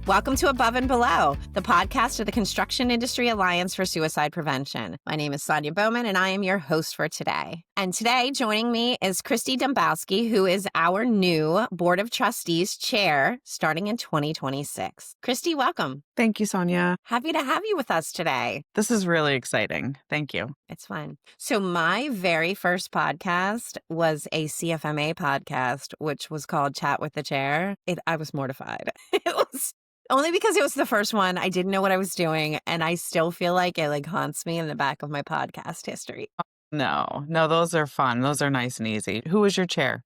Welcome to Above and Below, the podcast of the Construction Industry Alliance for Suicide Prevention. My name is Sonya Bohmann, and I am your host for today. And today, joining me is Kristy Domboski, who is our new Board of Trustees chair starting in 2026. Kristy, welcome. Thank you, Sonya. Happy to have you with us today. This is really exciting. Thank you. It's fun. So my very first podcast was a CFMA podcast, which was called Chat with the Chair. I was mortified. It was only because it was the first one. I didn't know what I was doing, and I still feel like it haunts me in the back of my podcast history. No, those are fun. Those are nice and easy. Who was your chair?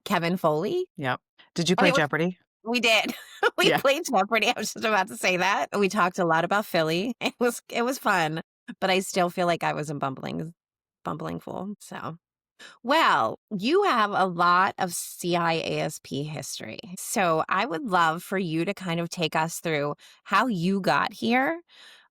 Kevin Foley. Yep. Did you play Jeopardy? We did. We played Jeopardy. I was just about to say that. We talked a lot about Philly. It was fun, but I still feel like I was a bumbling fool. So, well, you have a lot of CIASP history. So I would love for you to kind of take us through how you got here.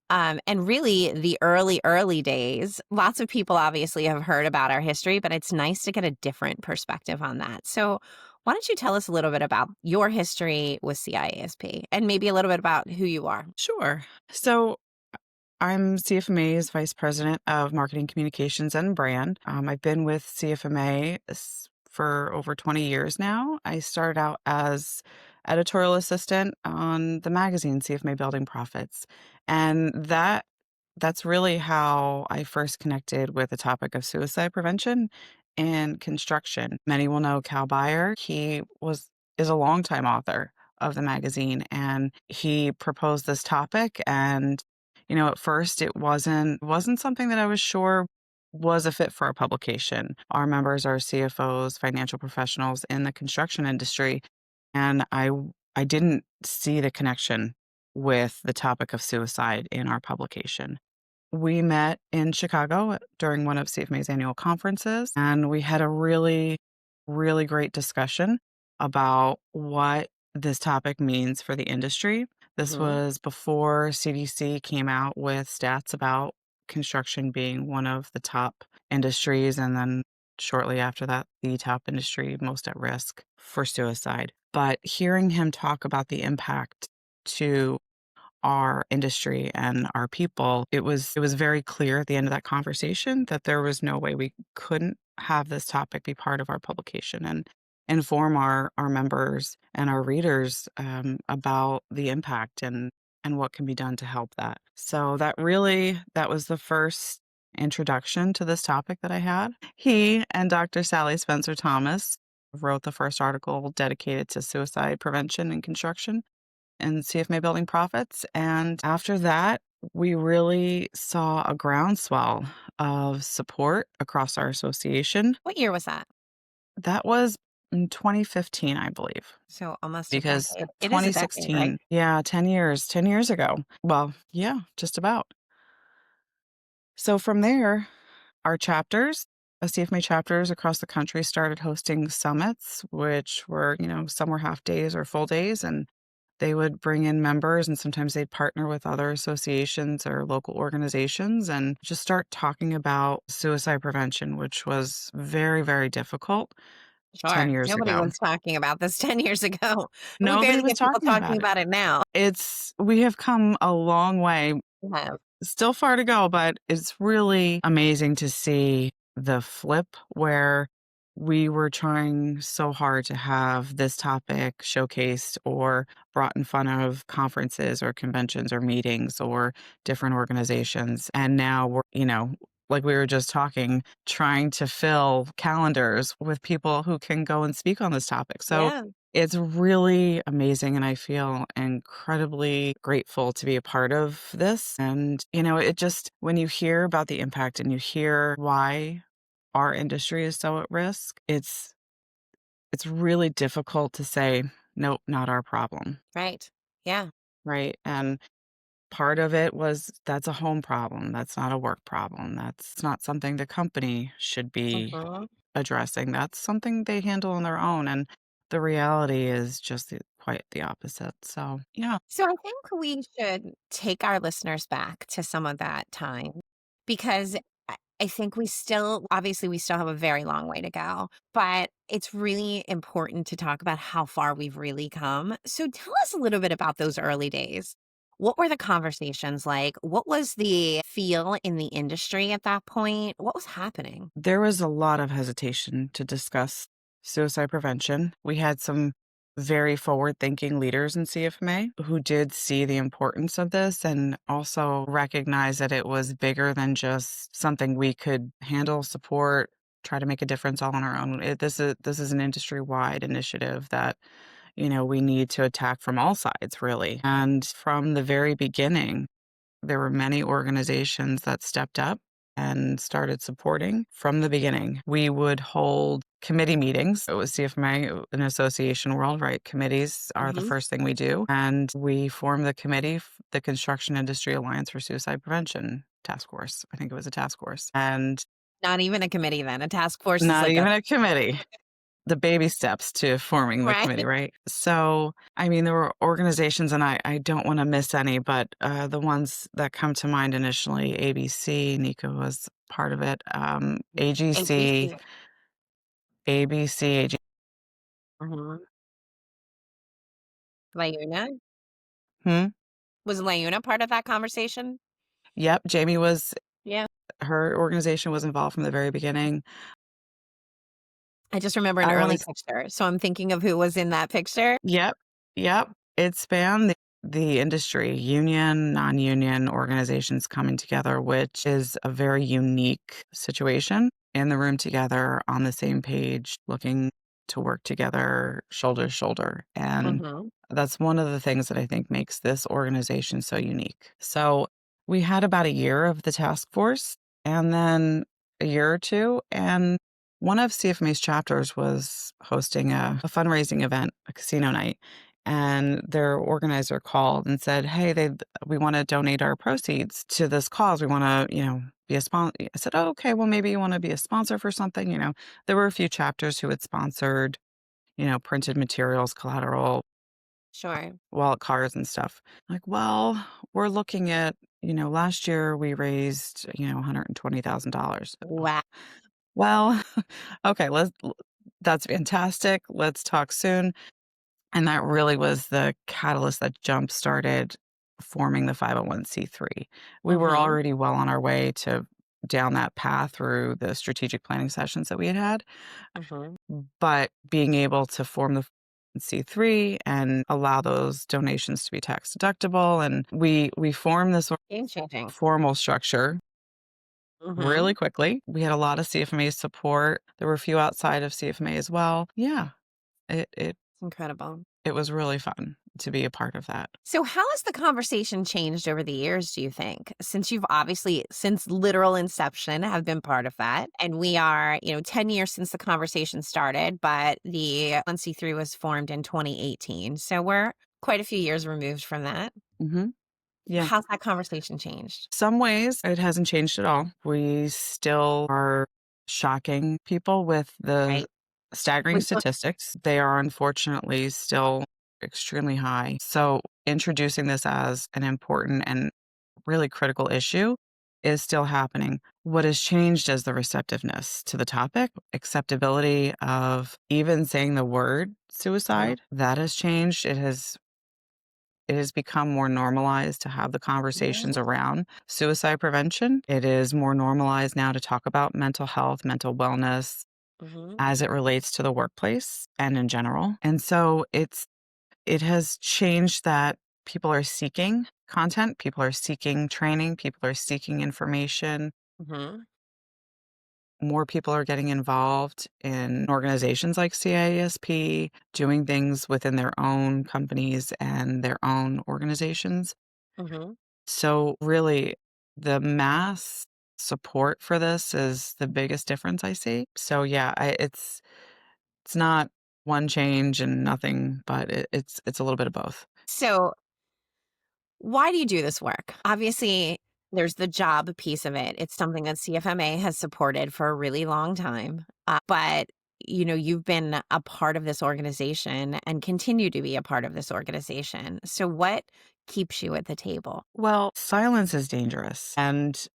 And really the early days. Lots of people obviously have heard about our history, but it's nice to get a different perspective on that. So why don't you tell us a little bit about your history with CIASP and maybe a little bit about who you are? Sure. So I'm CFMA's Vice President of Marketing Communications and Brand. I've been with CFMA for over 20 years now. I started out as editorial assistant on the magazine CFMA Building Profits. And that's really how I first connected with the topic of suicide prevention and construction. Many will know Cal Beyer. He is a longtime author of the magazine, and he proposed this topic. And at first it wasn't something that I was sure was a fit for our publication. Our members are CFOs, financial professionals in the construction industry, and I didn't see the connection with the topic of suicide in our publication. We met in Chicago during one of CFMA's annual conferences, and we had a really, really great discussion about what this topic means for the industry. This was before CDC came out with stats about construction being one of the top industries, and then shortly after that, the top industry most at risk for suicide. But hearing him talk about the impact to our industry and our people, it was very clear at the end of that conversation that there was no way we couldn't have this topic be part of our publication and inform our members and our readers about the impact and what can be done to help that. So that was the first introduction to this topic that I had. He and Dr. Sally Spencer Thomas wrote the first article dedicated to suicide prevention in construction in CFMA Building Profits. And after that, we really saw a groundswell of support across our association. What year was that? That was in 2015, I believe. So almost Because a decade. 2016, It is a decade, right? yeah, 10 years ago. Well, yeah, just about. So from there, our chapters, CFMA chapters across the country started hosting summits, which were, some were half days or full days, and they would bring in members, and sometimes they'd partner with other associations or local organizations and just start talking about suicide prevention, which was very, very difficult. Sure. 10 years Nobody ago. was talking about this 10 years ago. Nobody We barely was get people talking about about it now. We have come a long way. We have. Still far to go, but it's really amazing to see the flip where we were trying so hard to have this topic showcased or brought in front of conferences or conventions or meetings or different organizations. And now we're, like we were just talking, trying to fill calendars with people who can go and speak on this topic. So it's really amazing, and I feel incredibly grateful to be a part of this. And, it just, when you hear about the impact and you hear why our industry is so at risk, it's really difficult to say, nope, not our problem. Right. Yeah. Right. And part of it was that's a home problem. That's not a work problem. That's not something the company should be addressing. That's something they handle on their own. And the reality is just quite the opposite. So, yeah. So I think we should take our listeners back to some of that time, because I think we still have a very long way to go, but it's really important to talk about how far we've really come. So tell us a little bit about those early days. What were the conversations like? What was the feel in the industry at that point? What was happening? There was a lot of hesitation to discuss suicide prevention. We had some very forward thinking leaders in CFMA who did see the importance of this and also recognize that it was bigger than just something we could handle, support, try to make a difference all on our own. This is an industry wide initiative that we need to attack from all sides, really. And from the very beginning, there were many organizations that stepped up and started supporting from the beginning. We would hold committee meetings. It was CFMA, an association world, right? Committees are the Hmm. first thing we do. And we formed the committee, the Construction Industry Alliance for Suicide Prevention Task Force. I think it was a task force. And Not even a committee then. A task force is not like a even a committee. The baby steps to forming the right. committee, right? So, I mean, there were organizations, and I don't want to miss any, but the ones that come to mind initially, ABC, Nico was part of it, AGC, HBC. ABC, Hmm. Layuna? hmm? Was Layuna part of that conversation? Yep, Jamie was, Yeah. her organization was involved from the very beginning. I just remember an I early was picture, so I'm thinking of who was in that picture. Yep, yep. It spanned the industry, union, non-union organizations coming together, which is a very unique situation. In the room together, on the same page, looking to work together shoulder to shoulder. And Mhm, that's one of the things that I think makes this organization so unique. So we had about a year of the task force and then a year or two. And one of CFMA's chapters was hosting a fundraising event, a casino night. And their organizer called and said, "Hey, we want to donate our proceeds to this cause. We want to, be a sponsor." I said, "Oh, okay, well, maybe you want to be a sponsor for something." There were a few chapters who had sponsored, printed materials, collateral, sure. wallet cards and stuff. Like, well, we're looking at, last year we raised, $120,000. Wow. Well, okay, that's fantastic. Let's talk soon. And that really was the catalyst that jump started forming the 501(c)(3). We were Mhm, already well on our way to down that path through the strategic planning sessions that we had had, mhm. but being able to form the C3 and allow those donations to be tax deductible, and we formed this Game changing. formal structure really Mhm. quickly. We had a lot of CFMA support. There were a few outside of CFMA as well. Yeah, it it It's incredible. it was really fun to be a part of that. So how has the conversation changed over the years, do you think? Since you've obviously, since literal inception, have been part of that, and we are, 10 years since the conversation started, but the 1C3 was formed in 2018, so we're quite a few years removed from that. Mhm. Yeah. How's that conversation changed? Some ways it hasn't changed at all. We still are shocking people with the Right? staggering We still statistics. They are unfortunately still extremely high. So introducing this as an important and really critical issue is still happening. What has changed is the receptiveness to the topic, acceptability of even saying the word Mhm, suicide. That has changed. It has become more normalized to have the conversations mhm, around suicide prevention. It is more normalized now to talk about mental health, mental wellness mhm, as it relates to the workplace and in general. And so it has changed that people are seeking content, people are seeking training, people are seeking information. mhm, More people are getting involved in organizations like CIASP, doing things within their own companies and their own organizations. mhm. So really, the mass support for this is the biggest difference I see. So yeah, it's not one change and nothing, but it's a little bit of both. So, why do you do this work? Obviously, there's the job piece of it. It's something that CFMA has supported for a really long time. But, you've been a part of this organization and continue to be a part of this organization. So, what keeps you at the table? Well, silence is dangerous, and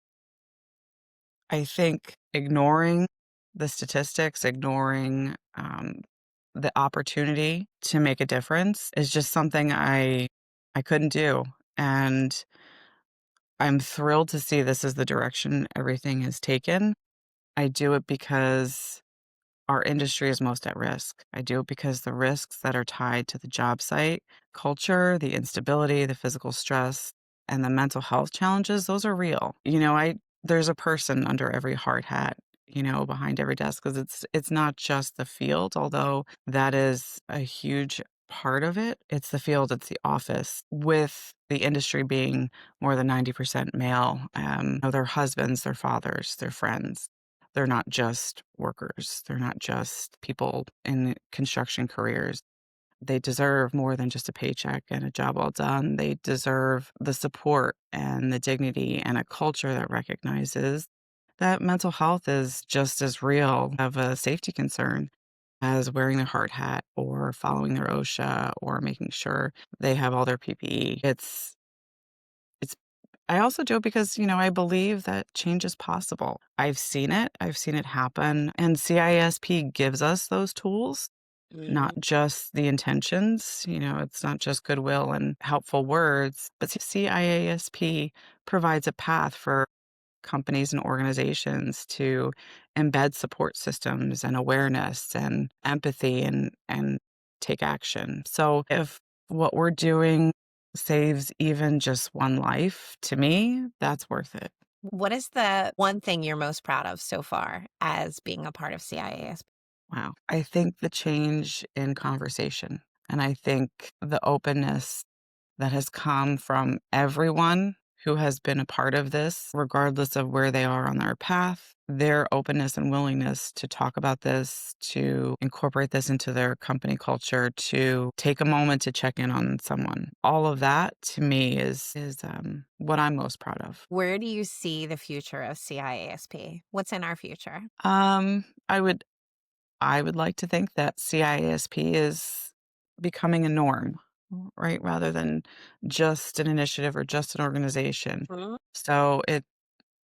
I think ignoring the statistics, ignoring the opportunity to make a difference is just something I couldn't do. And I'm thrilled to see this is the direction everything has taken. I do it because our industry is most at risk. I do it because the risks that are tied to the job site, culture, the instability, the physical stress, and the mental health challenges, those are real. There's a person under every hard hat, behind every desk because it's not just the field, although that is a huge part of it. It's the field, it's the office. With the industry being more than 90% male, their husbands, their fathers, their friends. They're not just workers. They're not just people in construction careers. They deserve more than just a paycheck and a job well done. They deserve the support and the dignity and a culture that recognizes that mental health is just as real of a safety concern as wearing their hard hat or following their OSHA or making sure they have all their PPE. It's I also do it because, I believe that change is possible. I've seen it. I've seen it happen. And CISP gives us those tools, not Mm. just the intentions. It's not just goodwill and helpful words, but CIASP provides a path for companies and organizations to embed support systems and awareness and empathy and take action. So if what we're doing saves even just one life, to me, that's worth it. What is the one thing you're most proud of so far as being a part of CIASP? Wow. I think the change in conversation and I think the openness that has come from everyone who has been a part of this, regardless of where they are on their path, their openness and willingness to talk about this, to incorporate this into their company culture, to take a moment to check in on someone. All of that to me is what I'm most proud of. Where do you see the future of CIASP? What's in our future? Um, I would I would like to think that CISP is becoming a norm, right? Rather than just an initiative or just an organization. Mhm. So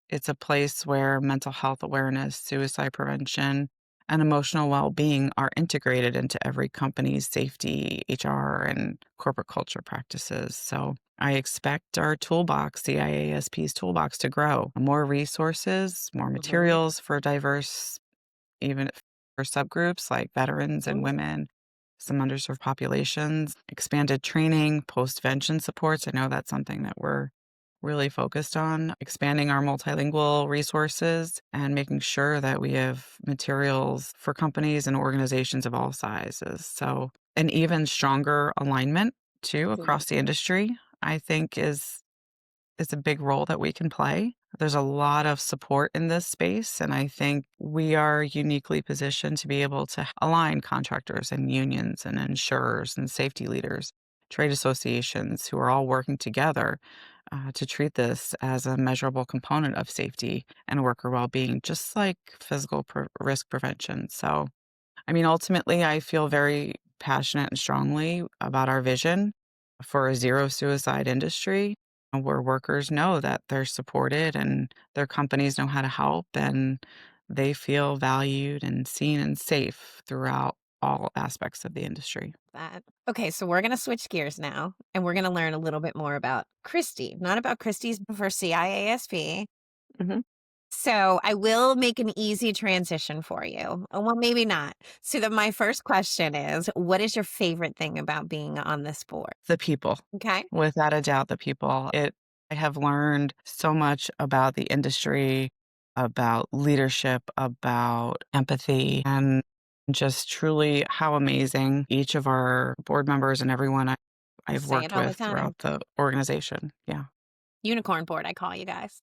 it's a place where mental health awareness, suicide prevention, and emotional well-being are integrated into every company's safety, HR, and corporate culture practices. So I expect our toolbox, the IASP's toolbox, to grow. More resources, more Mhm. materials for diverse even for subgroups like veterans and Mhm. women, some underserved populations, expanded training, postvention supports. I know that's something that we're really focused on, expanding our multilingual resources and making sure that we have materials for companies and organizations of all sizes. So, an even stronger alignment too Mhm. across the industry, I think is a big role that we can play. There's a lot of support in this space, and I think we are uniquely positioned to be able to align contractors and unions and insurers and safety leaders, trade associations who are all working together to treat this as a measurable component of safety and worker well being, just like physical risk prevention. So, ultimately, I feel very passionate and strongly about our vision for a zero suicide industry where workers know that they're supported and their companies know how to help and they feel valued and seen and safe throughout all aspects of the industry. That. Okay, so we're gonna switch gears now, and we're gonna learn a little bit more about Kristy, not about Kristy's for CIASP. Mhm. So I will make an easy transition for you. Well, maybe not. So that my first question is, what is your favorite thing about being on this board? The people, Okay. without a doubt, the people. I have learned so much about the industry, about leadership, about empathy, and just truly how amazing each of our board members and everyone I I've say it worked all the with time. throughout the organization. Yeah. Unicorn board, I call you guys.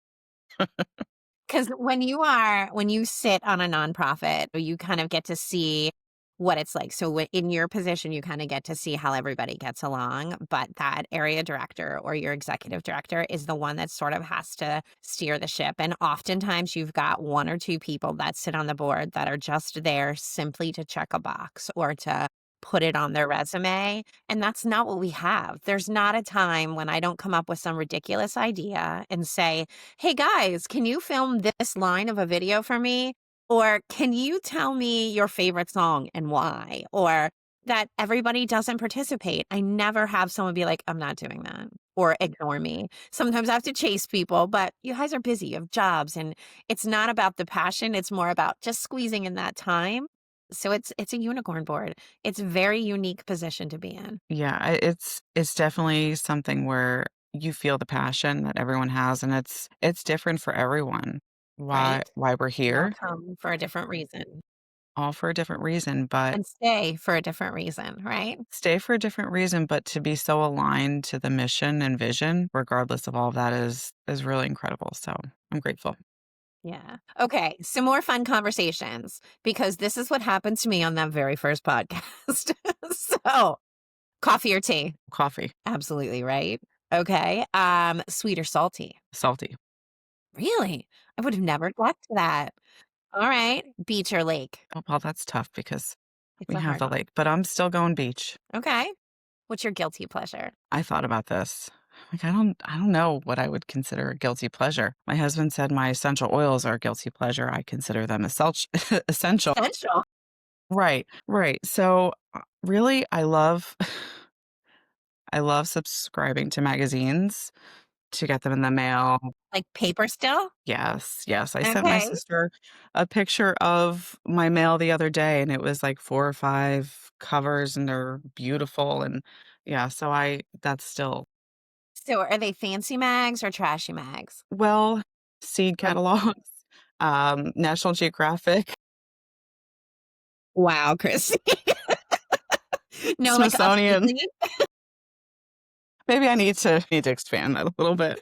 Because when you sit on a nonprofit, you kind of get to see what it's like. So in your position, you kind of get to see how everybody gets along, but that area director or your executive director is the one that sort of has to steer the ship. And oftentimes you've got one or two people that sit on the board that are just there simply to check a box or to put it on their resume, and that's not what we have. There's not a time when I don't come up with some ridiculous idea and say, "Hey guys, can you film this line of a video for me?" Or, "Can you tell me your favorite song and why?" Or that everybody doesn't participate. I never have someone be like, "I'm not doing that," or ignore me. Sometimes I have to chase people, but you guys are busy, you have jobs, and it's not about the passion, it's more about just squeezing in that time. So it's a unicorn board. It's a very unique position to be in, Yeah, it's definitely something where you feel the passion that everyone has, and it's different for everyone. Why right? why we're We all here, come for a different reason all for a different reason, but and stay for a different reason, right? stay for a different reason, but to be so aligned to the mission and vision, regardless of all of that is really incredible. So I'm grateful. Yeah. Okay, some more fun conversations because this is what happened to me on that very first podcast. So, coffee or tea? Coffee, Absolutely, right? Okay, sweet or salty? salty. Really? I would have never guessed that. All right, beach or lake? Oh, well, that's tough because It's we a have hard the one. lake, but I'm still going beach. Okay. What's your guilty pleasure? I thought about this. Like, I don't know what I would consider a guilty pleasure. My husband said my essential oils are a guilty pleasure. I consider them essential. Essential. Right, right. So, really, I love I love subscribing to magazines to get them in the mail. Like paper still? Yes, yes. I sent my Okay. sister a picture of my mail the other day, and it was like 4 or 5 covers, and they're beautiful, and yeah, so I that's still So are they fancy mags or trashy mags? well, seed Like, catalogs, National Geographic, wow, Chrissy. No, like Smithsonian. officially? Maybe I need to expand that a little bit.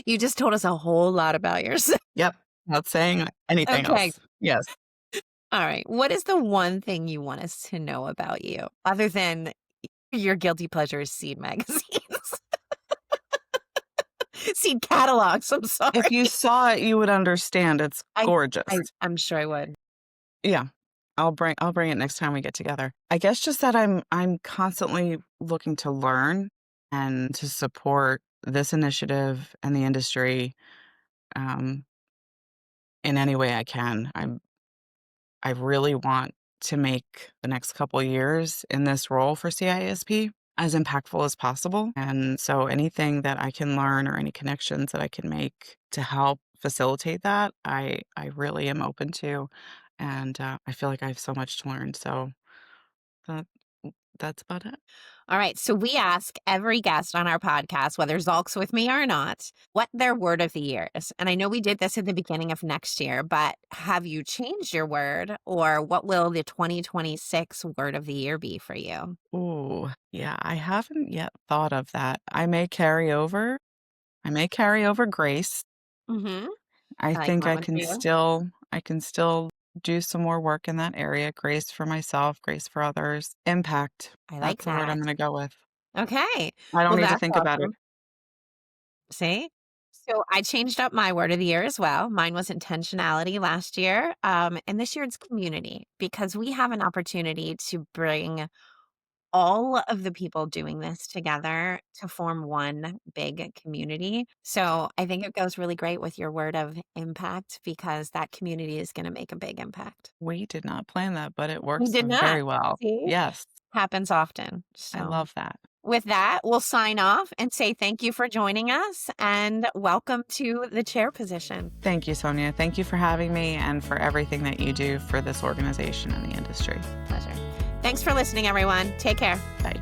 You just told us a whole lot about yourself. Yep, not saying anything Okay. else. Yes. All right. What is the one thing you want us to know about you other than your guilty pleasure is seed magazines? Seed catalogs, I'm If you sorry. saw it, you would understand. It's I gorgeous. I'm sure I would. Yeah. I'll bring it next time we get together. I guess just that I'm constantly looking to learn and to support this initiative and the industry, um, in any way I can. I really want to make the next couple years in this role for CISP as impactful as possible. And so anything that I can learn or any connections that I can make to help facilitate that, I really am open to. And I feel like I have so much to learn. So that that's about it. All right. So we ask every guest on our podcast, whether Zalk's with me or not, what their word of the year is. And I know we did this at the beginning of next year, but have you changed your word or what will the 2026 word of the year be for you? Ooh, yeah, I haven't yet thought of that. I may carry over. I may carry over grace. Mm-hmm. I I like think that one too. I can still do some more work in that area. Grace for myself, grace for others. Impact. I like That's the word I'm that. gonna go with. Okay. I don't Well, need to that's think about it. awesome. See? So I changed up my word of the year as well. Mine was intentionality last year. And this year it's community because we have an opportunity to bring all of the people doing this together to form one big community. So I think it goes really great with your word of impact because that community is going to make a big impact. We did not plan that, but it We works did not. very well. See? Yes, Happens often. I So love that. with that, we'll sign off and say thank you for joining us and welcome to the chair position. Thank you, Sonia. Thank you for having me and for everything that you do for this organization and the industry. Pleasure. Thanks for listening, everyone. Take care. Bye.